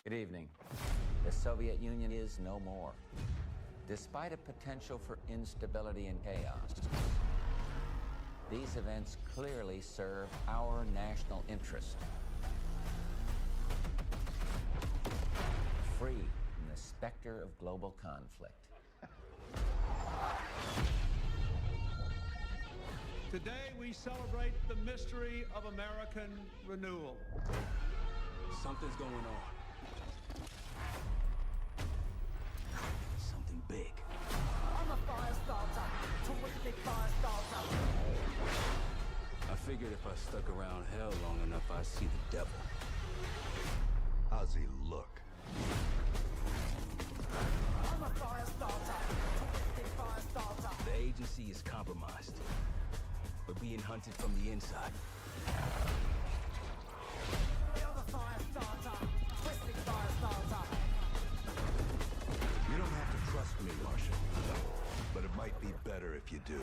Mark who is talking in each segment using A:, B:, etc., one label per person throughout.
A: Good evening. The Soviet Union is no more. Despite a potential for instability and chaos, these events clearly serve our national interest. Free from the specter of global conflict.
B: Today we celebrate the mystery of American renewal.
C: Something's going on. Something big.
D: I'm a fire starter, terrific fire starter.
C: I figured if I stuck around hell long enough, I'd see the devil.
E: How's he look?
D: I'm a fire starter, terrific fire starter.
C: The agency is compromised. We're being hunted from the inside.
D: You're the fire starter, twisted fire starter.
E: You don't have to trust me, Marshal. But it might be better if you do.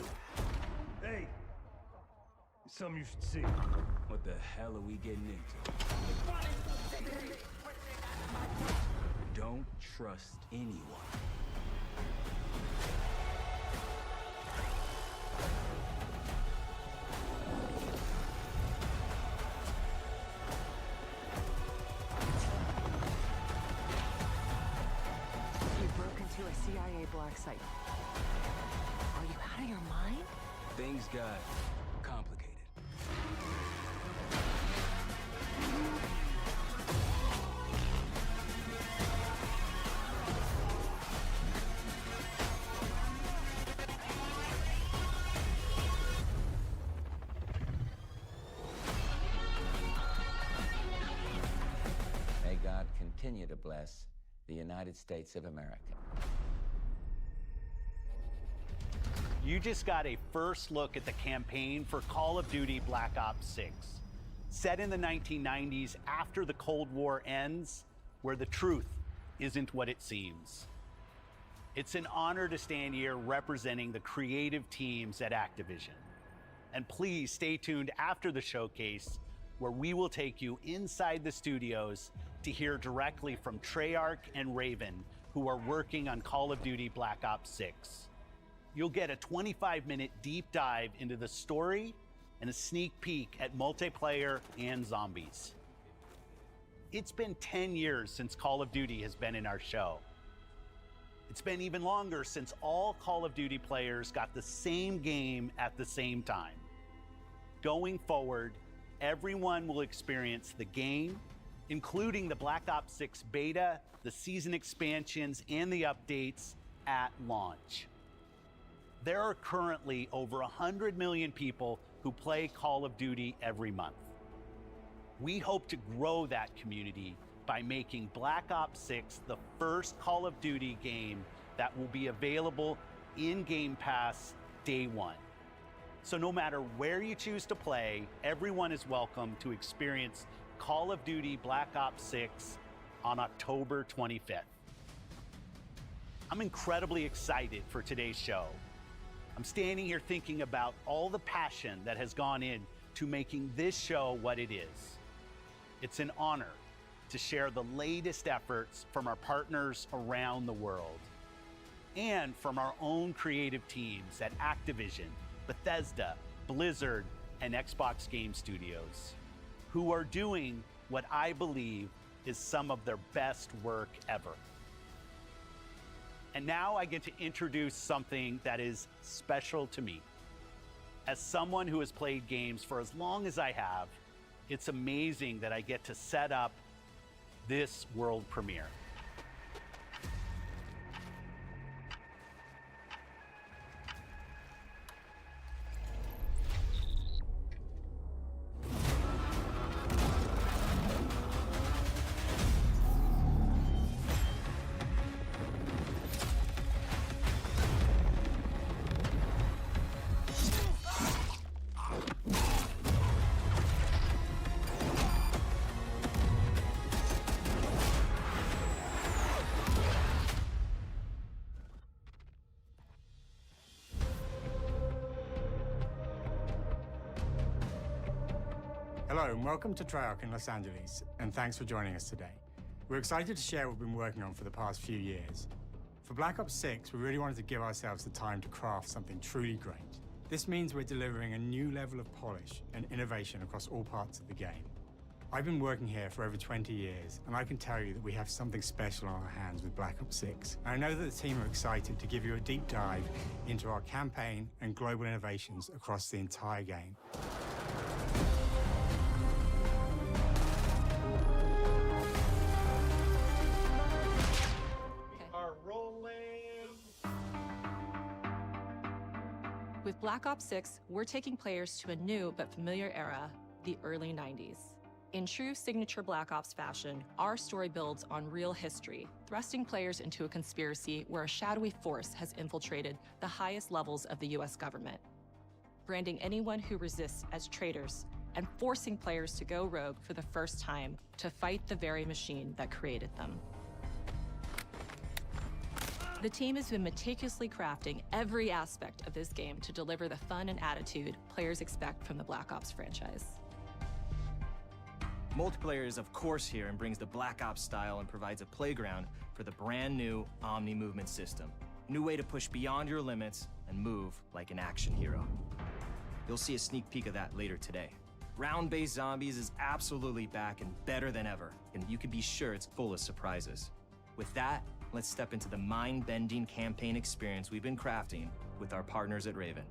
F: Hey! Something you should see.
C: What the hell are we getting into? Don't trust anyone.
G: To a CIA black site. Are you out of your mind?
C: Things got complicated.
A: May God continue to bless the United States of America.
H: You just got a first look at the campaign for Call of Duty Black Ops 6. Set in the 1990s after the Cold War ends, where the truth isn't what it seems. It's an honor to stand here representing the creative teams at Activision. And please stay tuned after the showcase, where we will take you inside the studios to hear directly from Treyarch and Raven, who are working on Call of Duty Black Ops 6. You'll get a 25-minute deep dive into the story and a sneak peek at multiplayer and zombies. It's been 10 years since Call of Duty has been in our show. It's been even longer since all Call of Duty players got the same game at the same time. Going forward, everyone will experience the game, including the Black Ops 6 beta, the season expansions, and the updates at launch. There are currently over 100 million people who play Call of Duty every month. We hope to grow that community by making Black Ops 6 the first Call of Duty game that will be available in Game Pass day one. So no matter where you choose to play, everyone is welcome to experience Call of Duty Black Ops 6 on October 25th. I'm incredibly excited for today's show. I'm standing here thinking about all the passion that has gone in to making this show what it is. It's an honor to share the latest efforts from our partners around the world and from our own creative teams at Activision, Bethesda, Blizzard, and Xbox Game Studios, who are doing what I believe is some of their best work ever. And now I get to introduce something that is special to me. As someone who has played games for as long as I have, it's amazing that I get to set up this world premiere.
I: Hello, and welcome to Treyarch in Los Angeles, and thanks for joining us today. We're excited to share what we've been working on for the past few years. For Black Ops 6, we really wanted to give ourselves the time to craft something truly great. This means we're delivering a new level of polish and innovation across all parts of the game. I've been working here for over 20 years, and I can tell you that we have something special on our hands with Black Ops 6. And I know that the team are excited to give you a deep dive into our campaign and global innovations across the entire game.
J: With Black Ops 6, we're taking players to a new but familiar era, the early 90s. In true signature Black Ops fashion, our story builds on real history, thrusting players into a conspiracy where a shadowy force has infiltrated the highest levels of the US government, branding anyone who resists as traitors and forcing players to go rogue for the first time to fight the very machine that created them. The team has been meticulously crafting every aspect of this game to deliver the fun and attitude players expect from the Black Ops franchise.
K: Multiplayer is of course here and brings the Black Ops style and provides a playground for the brand new Omni movement system. New way to push beyond your limits and move like an action hero. You'll see a sneak peek of that later today. Round-based zombies is absolutely back and better than ever, and you can be sure it's full of surprises. With that, let's step into the mind-bending campaign experience we've been crafting with our partners at Raven.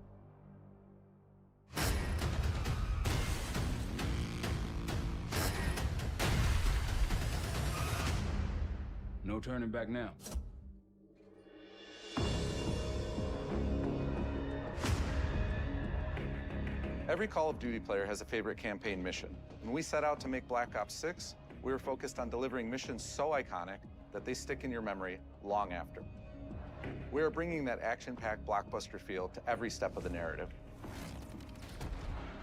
C: No turning back now.
L: Every Call of Duty player has a favorite campaign mission. When we set out to make Black Ops 6, we were focused on delivering missions so iconic that they stick in your memory long after. We are bringing that action-packed blockbuster feel to every step of the narrative.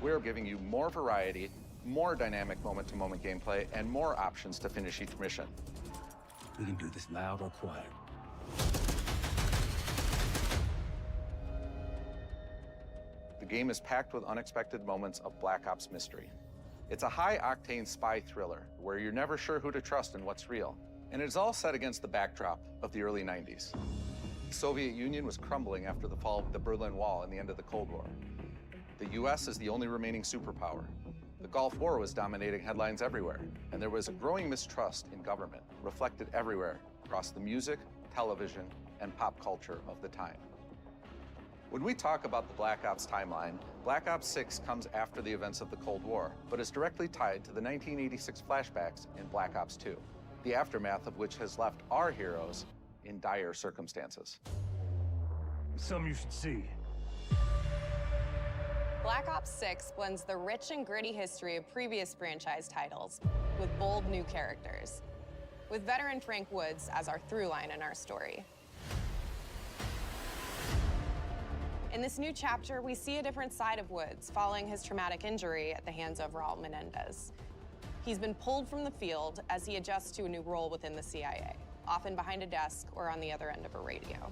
L: We are giving you more variety, more dynamic moment-to-moment gameplay, and more options to finish each mission.
C: We can do this loud or quiet.
L: The game is packed with unexpected moments of Black Ops mystery. It's a high-octane spy thriller where you're never sure who to trust and what's real. And it's all set against the backdrop of the early 90s. The Soviet Union was crumbling after the fall of the Berlin Wall and the end of the Cold War. The US is the only remaining superpower. The Gulf War was dominating headlines everywhere, and there was a growing mistrust in government, reflected everywhere across the music, television, and pop culture of the time. When we talk about the Black Ops timeline, Black Ops 6 comes after the events of the Cold War, but is directly tied to the 1986 flashbacks in Black Ops 2, the aftermath of which has left our heroes in dire circumstances.
F: Something you should see.
M: Black Ops 6 blends the rich and gritty history of previous franchise titles with bold new characters, with veteran Frank Woods as our through line in our story. In this new chapter, we see a different side of Woods following his traumatic injury at the hands of Raul Menendez. He's been pulled from the field as he adjusts to a new role within the CIA, often behind a desk or on the other end of a radio.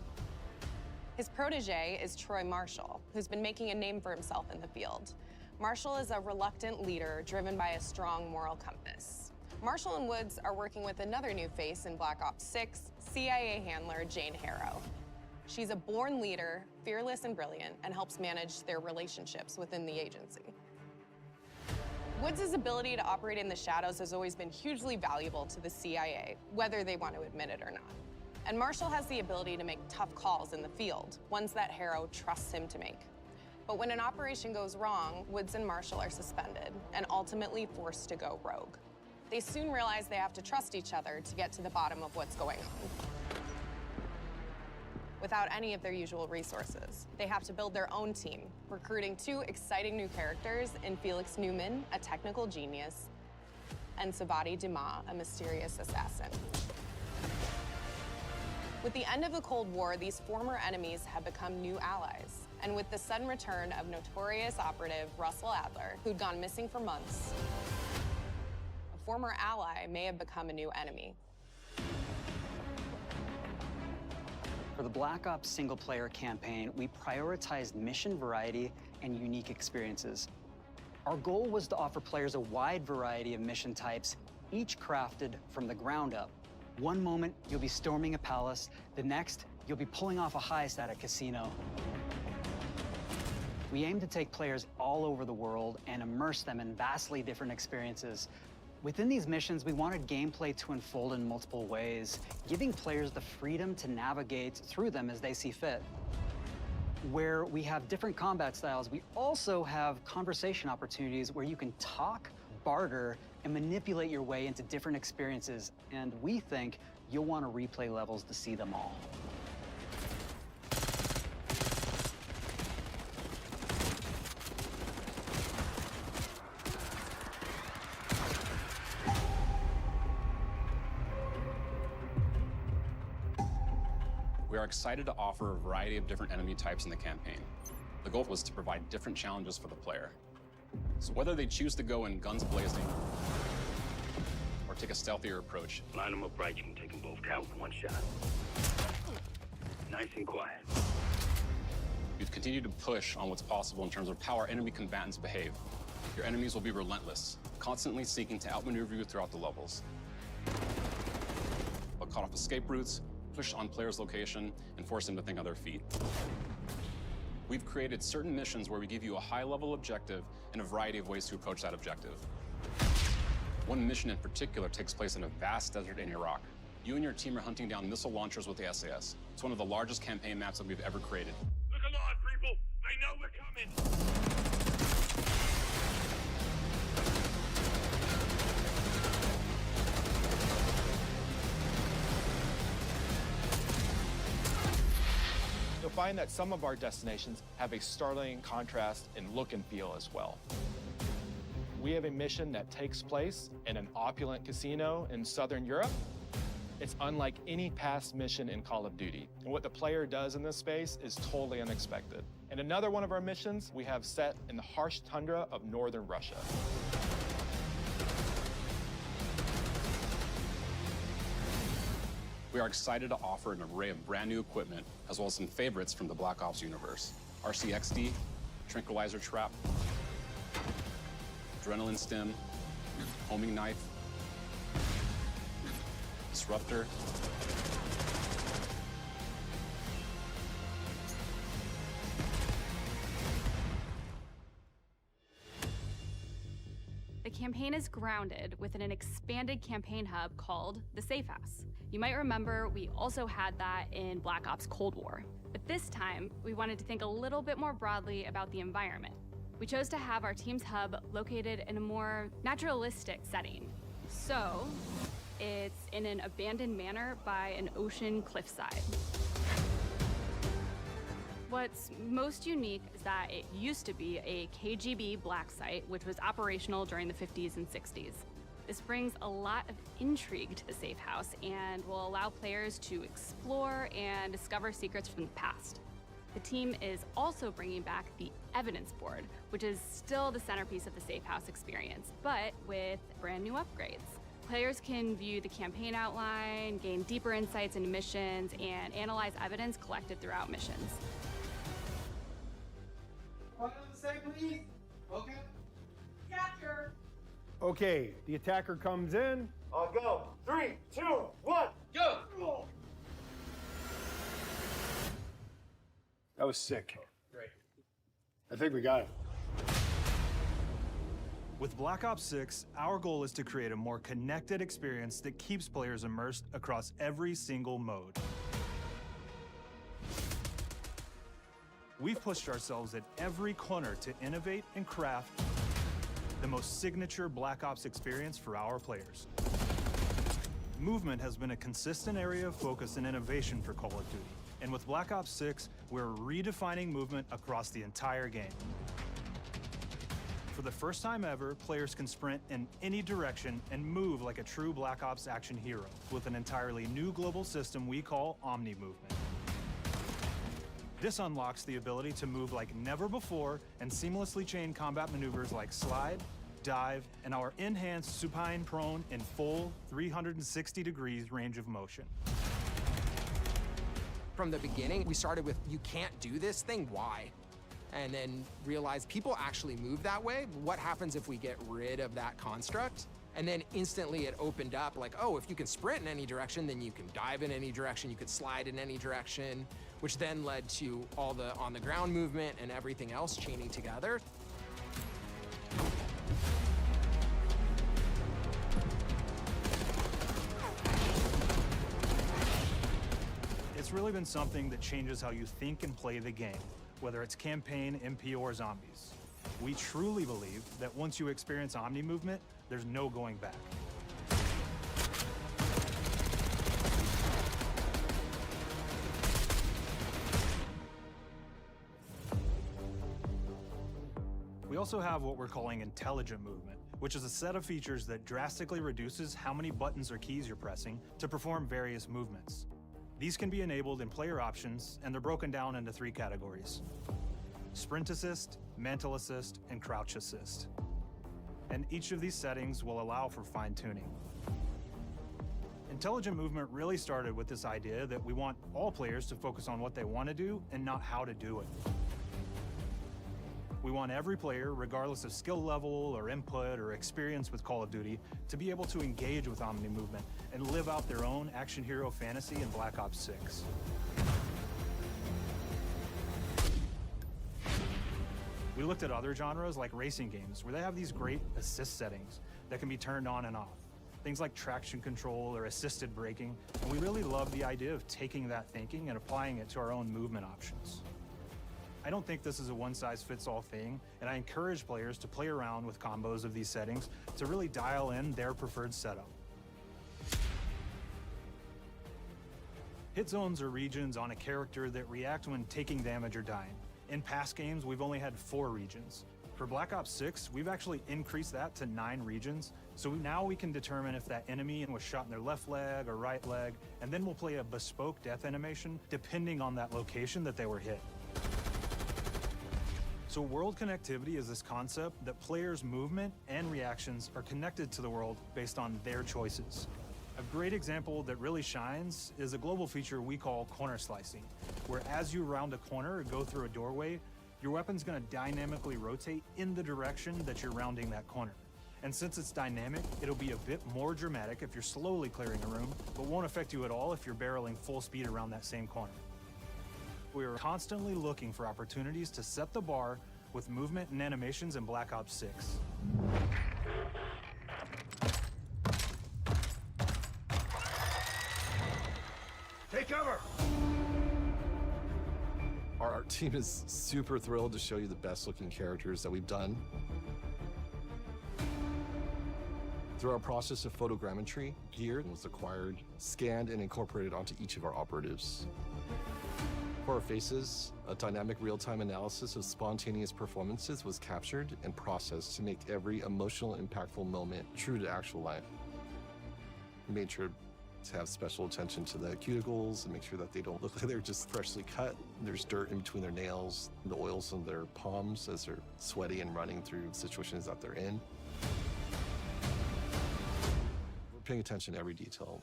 M: His protege is Troy Marshall, who's been making a name for himself in the field. Marshall is a reluctant leader driven by a strong moral compass. Marshall and Woods are working with another new face in Black Ops 6, CIA handler Jane Harrow. She's a born leader, fearless and brilliant, and helps manage their relationships within the agency. Woods' ability to operate in the shadows has always been hugely valuable to the CIA, whether they want to admit it or not. And Marshall has the ability to make tough calls in the field, ones that Harrow trusts him to make. But when an operation goes wrong, Woods and Marshall are suspended and ultimately forced to go rogue. They soon realize they have to trust each other to get to the bottom of what's going on. Without any of their usual resources, they have to build their own team, recruiting two exciting new characters in Felix Newman, a technical genius, and Savati Dumas, a mysterious assassin. With the end of the Cold War, these former enemies have become new allies. And with the sudden return of notorious operative Russell Adler, who'd gone missing for months, a former ally may have become a new enemy.
N: For the Black Ops single-player campaign, we prioritized mission variety and unique experiences. Our goal was to offer players a wide variety of mission types, each crafted from the ground up, One moment, you'll be storming a palace. The next, you'll be pulling off a heist at a casino. We aim to take players all over the world and immerse them in vastly different experiences. Within these missions, we wanted gameplay to unfold in multiple ways, giving players the freedom to navigate through them as they see fit. Where we have different combat styles, we also have conversation opportunities where you can talk, barter, and manipulate your way into different experiences. And we think you'll want to replay levels to see them all.
O: We are excited to offer a variety of different enemy types in the campaign. The goal was to provide different challenges for the player. So whether they choose to go in guns blazing or take a stealthier approach.
C: Line them up right, you can take them both out with one shot. Nice and quiet.
O: We've continued to push on what's possible in terms of how our enemy combatants behave. Your enemies will be relentless, constantly seeking to outmaneuver you throughout the levels. They'll cut off escape routes, push on players' location, and force them to think on their feet. We've created certain missions where we give you a high-level objective and a variety of ways to approach that objective. One mission in particular takes place in a vast desert in Iraq. You and your team are hunting down missile launchers with the SAS. It's one of the largest campaign maps that we've ever created.
C: Look alive, people! They know we're coming!
P: You'll find that some of our destinations have a startling contrast in look and feel as well. We have a mission that takes place in an opulent casino in Southern Europe. It's unlike any past mission in Call of Duty. And what the player does in this space is totally unexpected. And another one of our missions we have set in the harsh tundra of northern Russia.
O: We are excited to offer an array of brand new equipment, as well as some favorites from the Black Ops universe. RCXD, Tranquilizer Trap, Adrenaline Stim, Homing Knife, Disruptor,
Q: The campaign is grounded within an expanded campaign hub called the Safe House. You might remember we also had that in Black Ops Cold War. But this time, we wanted to think a little bit more broadly about the environment. We chose to have our team's hub located in a more naturalistic setting. So, it's in an abandoned manor by an ocean cliffside. What's most unique is that it used to be a KGB black site, which was operational during the 50s and 60s. This brings a lot of intrigue to the Safe House and will allow players to explore and discover secrets from the past. The team is also bringing back the Evidence Board, which is still the centerpiece of the Safe House experience, but with brand new upgrades. Players can view the campaign outline, gain deeper insights into missions, and analyze evidence collected throughout missions.
R: What does it say, please? Okay. Capture.
F: Okay, the attacker comes in. I'll go. 3, 2, 1, go! That was sick. Great. I think we got it.
S: With Black Ops 6, our goal is to create a more connected experience that keeps players immersed across every single mode. We've pushed ourselves at every corner to innovate and craft the most signature Black Ops experience for our players. Movement has been a consistent area of focus and innovation for Call of Duty. And with Black Ops 6, we're redefining movement across the entire game. For the first time ever, players can sprint in any direction and move like a true Black Ops action hero with an entirely new global system we call Omni Movement. This unlocks the ability to move like never before and seamlessly chain combat maneuvers like slide, dive, and our enhanced supine prone in full 360 degrees range of motion.
T: From the beginning, we started with, you can't do this thing, why? And then realized people actually move that way. What happens if we get rid of that construct? And then instantly it opened up like, oh, if you can sprint in any direction, then you can dive in any direction, you could slide in any direction, which then led to all the on-the-ground movement and everything else chaining together.
S: It's really been something that changes how you think and play the game, whether it's campaign, MP, or zombies. We truly believe that once you experience Omni movement, there's no going back. We also have what we're calling intelligent movement, which is a set of features that drastically reduces how many buttons or keys you're pressing to perform various movements. These can be enabled in player options, and they're broken down into 3 categories: Sprint Assist, Mantle Assist, and Crouch Assist. And each of these settings will allow for fine-tuning. Intelligent movement really started with this idea that we want all players to focus on what they want to do and not how to do it. We want every player, regardless of skill level or input or experience with Call of Duty, to be able to engage with Omni movement and live out their own action hero fantasy in Black Ops 6. We looked at other genres like racing games, where they have these great assist settings that can be turned on and off. Things like traction control or assisted braking, and we really love the idea of taking that thinking and applying it to our own movement options. I don't think this is a one-size-fits-all thing, and I encourage players to play around with combos of these settings to really dial in their preferred setup. Hit zones are regions on a character that react when taking damage or dying. In past games, we've only had 4 regions. For Black Ops 6, we've actually increased that to 9 regions, so now we can determine if that enemy was shot in their left leg or right leg, and then we'll play a bespoke death animation depending on that location that they were hit. So world connectivity is this concept that players' movement and reactions are connected to the world based on their choices. A great example that really shines is a global feature we call corner slicing, where as you round a corner or go through a doorway, your weapon's gonna dynamically rotate in the direction that you're rounding that corner. And since it's dynamic, it'll be a bit more dramatic if you're slowly clearing a room, but won't affect you at all if you're barreling full speed around that same corner. We are constantly looking for opportunities to set the bar with movement and animations in Black Ops 6.
F: Take cover!
U: Our art team is super thrilled to show you the best looking characters that we've done. Through our process of photogrammetry, gear was acquired, scanned, and incorporated onto each of our operatives. For our faces, a dynamic real-time analysis of spontaneous performances was captured and processed to make every emotional, impactful moment true to actual life. We made sure to have special attention to the cuticles and make sure that they don't look like they're just freshly cut. There's dirt in between their nails, the oils on their palms as they're sweaty and running through situations that they're in. We're paying attention to every detail.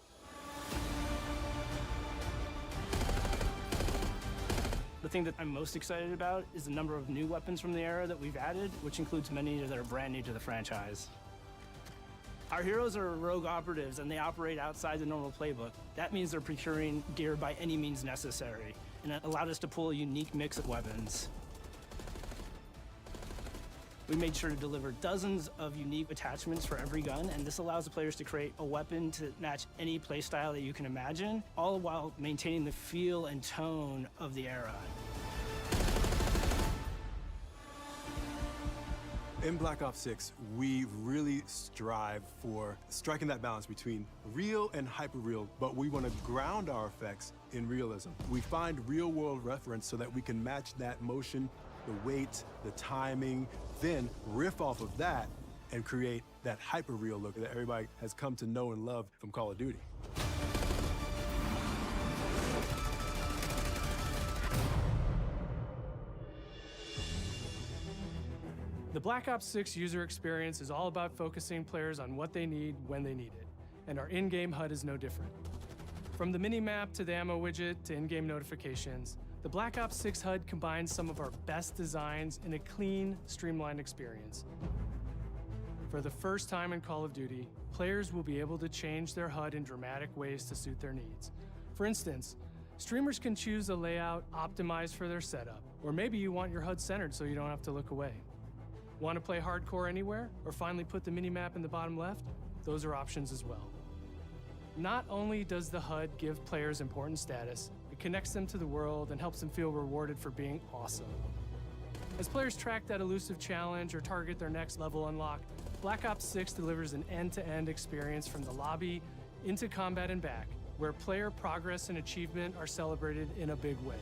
V: The thing that I'm most excited about is the number of new weapons from the era that we've added, which includes many that are brand new to the franchise. Our heroes are rogue operatives, and they operate outside the normal playbook. That means they're procuring gear by any means necessary, and it allowed us to pull a unique mix of weapons. We made sure to deliver dozens of unique attachments for every gun, and this allows the players to create a weapon to match any playstyle that you can imagine, all while maintaining the feel and tone of the era.
W: In Black Ops 6, we really strive for striking that balance between real and hyper-real, but we want to ground our effects in realism. We find real-world reference so that we can match that motion, the weight, the timing, then riff off of that and create that hyper-real look that everybody has come to know and love from Call of Duty.
X: The Black Ops 6 user experience is all about focusing players on what they need when they need it, and our in-game HUD is no different. From the mini-map to the ammo widget to in-game notifications, the Black Ops 6 HUD combines some of our best designs in a clean, streamlined experience. For the first time in Call of Duty, players will be able to change their HUD in dramatic ways to suit their needs. For instance, streamers can choose a layout optimized for their setup, or maybe you want your HUD centered so you don't have to look away. Want to play hardcore anywhere, or finally put the minimap in the bottom left? Those are options as well. Not only does the HUD give players important status, it connects them to the world and helps them feel rewarded for being awesome. As players track that elusive challenge or target their next level unlock, Black Ops 6 delivers an end-to-end experience from the lobby into combat and back, where player progress and achievement are celebrated in a big way.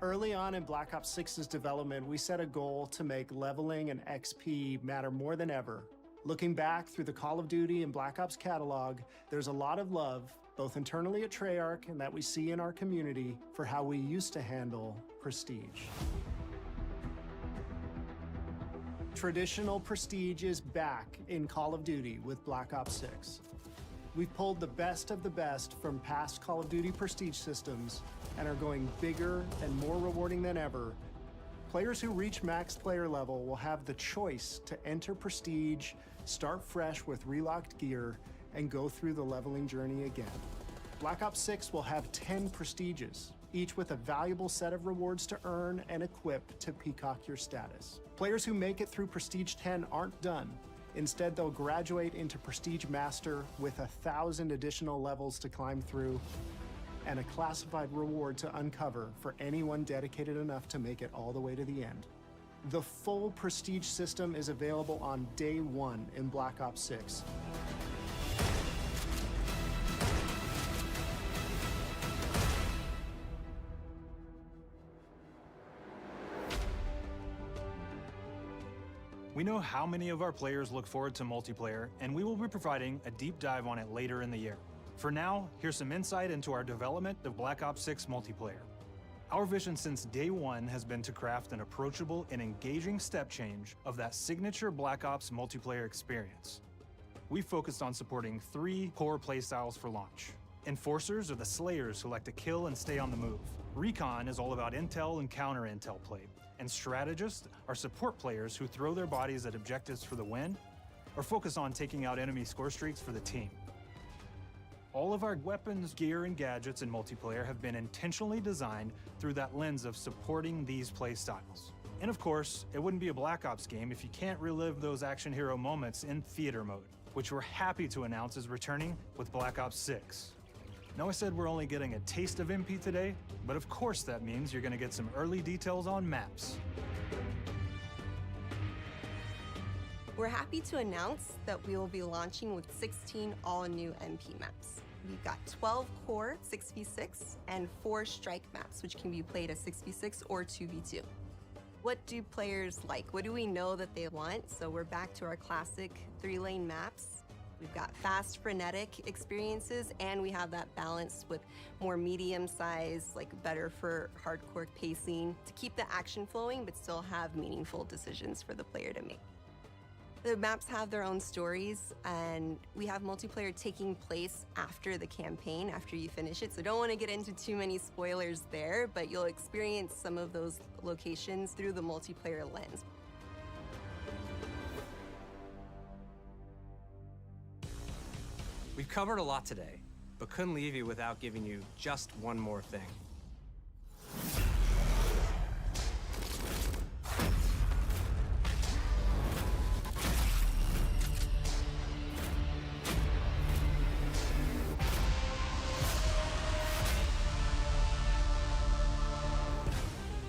B: Early on in Black Ops 6's development, we set a goal to make leveling and XP matter more than ever. Looking back through the Call of Duty and Black Ops catalog, there's a lot of love, both internally at Treyarch and that we see in our community, for how we used to handle prestige. Traditional prestige is back in Call of Duty with Black Ops 6. We've pulled the best of the best from past Call of Duty prestige systems and are going bigger and more rewarding than ever. Players who reach max player level will have the choice to enter prestige, start fresh with relocked gear, and go through the leveling journey again. Black Ops 6 will have 10 prestiges, each with a valuable set of rewards to earn and equip to peacock your status. Players who make it through Prestige 10 aren't done. Instead, they'll graduate into Prestige Master with 1,000 additional levels to climb through and a classified reward to uncover for anyone dedicated enough to make it all the way to the end. The full Prestige system is available on day one in Black Ops 6.
S: We know how many of our players look forward to multiplayer, and we will be providing a deep dive on it later in the year. For now, here's some insight into our development of Black Ops 6 multiplayer. Our vision since day one has been to craft an approachable and engaging step change of that signature Black Ops multiplayer experience. We focused on supporting 3 core playstyles for launch. Enforcers are the slayers who like to kill and stay on the move. Recon is all about intel and counter-intel play. And strategists are support players who throw their bodies at objectives for the win or focus on taking out enemy score streaks for the team. All of our weapons, gear, and gadgets in multiplayer have been intentionally designed through that lens of supporting these play styles. And of course, it wouldn't be a Black Ops game if you can't relive those action hero moments in theater mode, which we're happy to announce is returning with Black Ops 6. Now I said we're only getting a taste of MP today, but of course that means you're gonna get some early details on maps.
D: We're happy to announce that we will be launching with 16 all-new MP maps. We've got 12 core 6v6 and 4 strike maps, which can be played as 6v6 or 2v2. What do players like? What do we know that they want? So we're back to our classic 3-lane maps. We've got fast, frenetic experiences, and we have that balance with more medium size, like better for hardcore pacing, to keep the action flowing, but still have meaningful decisions for the player to make. The maps have their own stories, and we have multiplayer taking place after the campaign, after you finish it. So don't want to get into too many spoilers there, but you'll experience some of those locations through the multiplayer lens.
E: We've covered a lot today, but couldn't leave you without giving you just one more thing.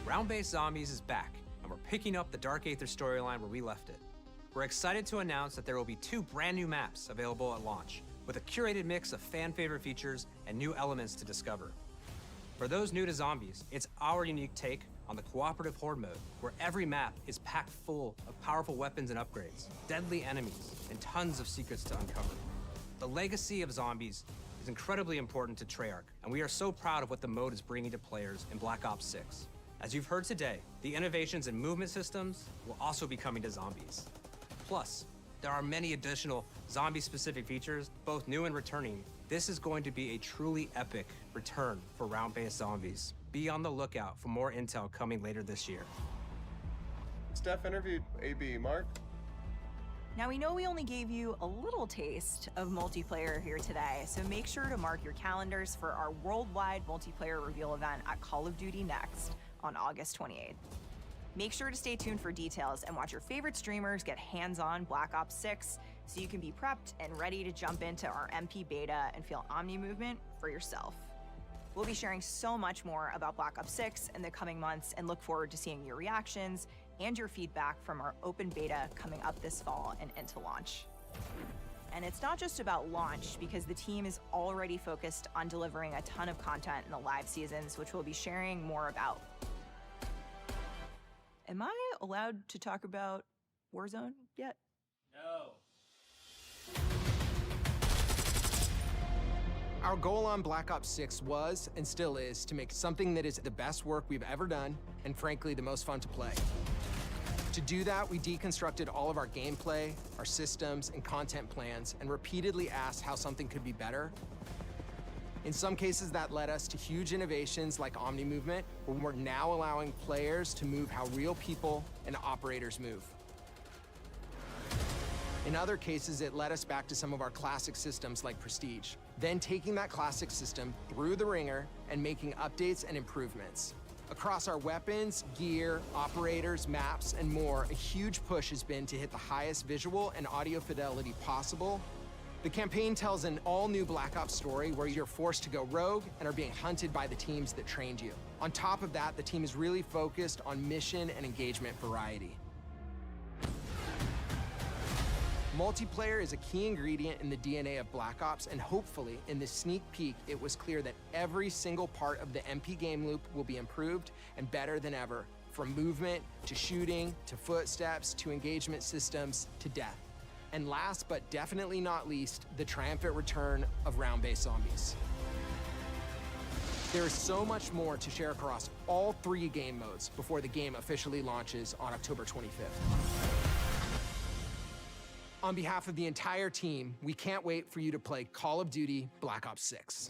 E: Ground-Based Zombies is back, and we're picking up the Dark Aether storyline where we left it. We're excited to announce that there will be 2 brand new maps available at launch, with a curated mix of fan-favorite features and new elements to discover. For those new to zombies, it's our unique take on the cooperative horde mode, where every map is packed full of powerful weapons and upgrades, deadly enemies, and tons of secrets to uncover. The legacy of zombies is incredibly important to Treyarch, and we are so proud of what the mode is bringing to players in Black Ops 6. As you've heard today, the innovations in movement systems will also be coming to zombies. Plus, There are many additional zombie-specific features, both new and returning. This is going to be a truly epic return for round-based zombies. Be on the lookout for more intel coming later this year.
A: Steph interviewed AB. Mark?
G: Now, we know we only gave you a little taste of multiplayer here today, so make sure to mark your calendars for our worldwide multiplayer reveal event at Call of Duty Next on August 28th. Make sure to stay tuned for details and watch your favorite streamers get hands-on Black Ops 6 so you can be prepped and ready to jump into our MP beta and feel Omni movement for yourself. We'll be sharing so much more about Black Ops 6 in the coming months and look forward to seeing your reactions and your feedback from our open beta coming up this fall and into launch. And it's not just about launch, because the team is already focused on delivering a ton of content in the live seasons, which we'll be sharing more about. Am I allowed to talk about Warzone yet?
T: No. Our goal on Black Ops 6 was, and still is, to make something that is the best work we've ever done, and frankly, the most fun to play. To do that, we deconstructed all of our gameplay, our systems, and content plans, and repeatedly asked how something could be better. In some cases, that led us to huge innovations like Omni Movement, where we're now allowing players to move how real people and operators move. In other cases, it led us back to some of our classic systems like Prestige, then taking that classic system through the ringer and making updates and improvements. Across our weapons, gear, operators, maps, and more, a huge push has been to hit the highest visual and audio fidelity possible. The campaign tells an all-new Black Ops story where you're forced to go rogue and are being hunted by the teams that trained you. On top of that, the team is really focused on mission and engagement variety. Multiplayer is a key ingredient in the DNA of Black Ops, and hopefully, in this sneak peek, it was clear that every single part of the MP game loop will be improved and better than ever, from movement, to shooting, to footsteps, to engagement systems, to death. And last but definitely not least, the triumphant return of round-based zombies. There is so much more to share across all 3 game modes before the game officially launches on October 25th. On behalf of the entire team, we can't wait for you to play Call of Duty Black Ops 6.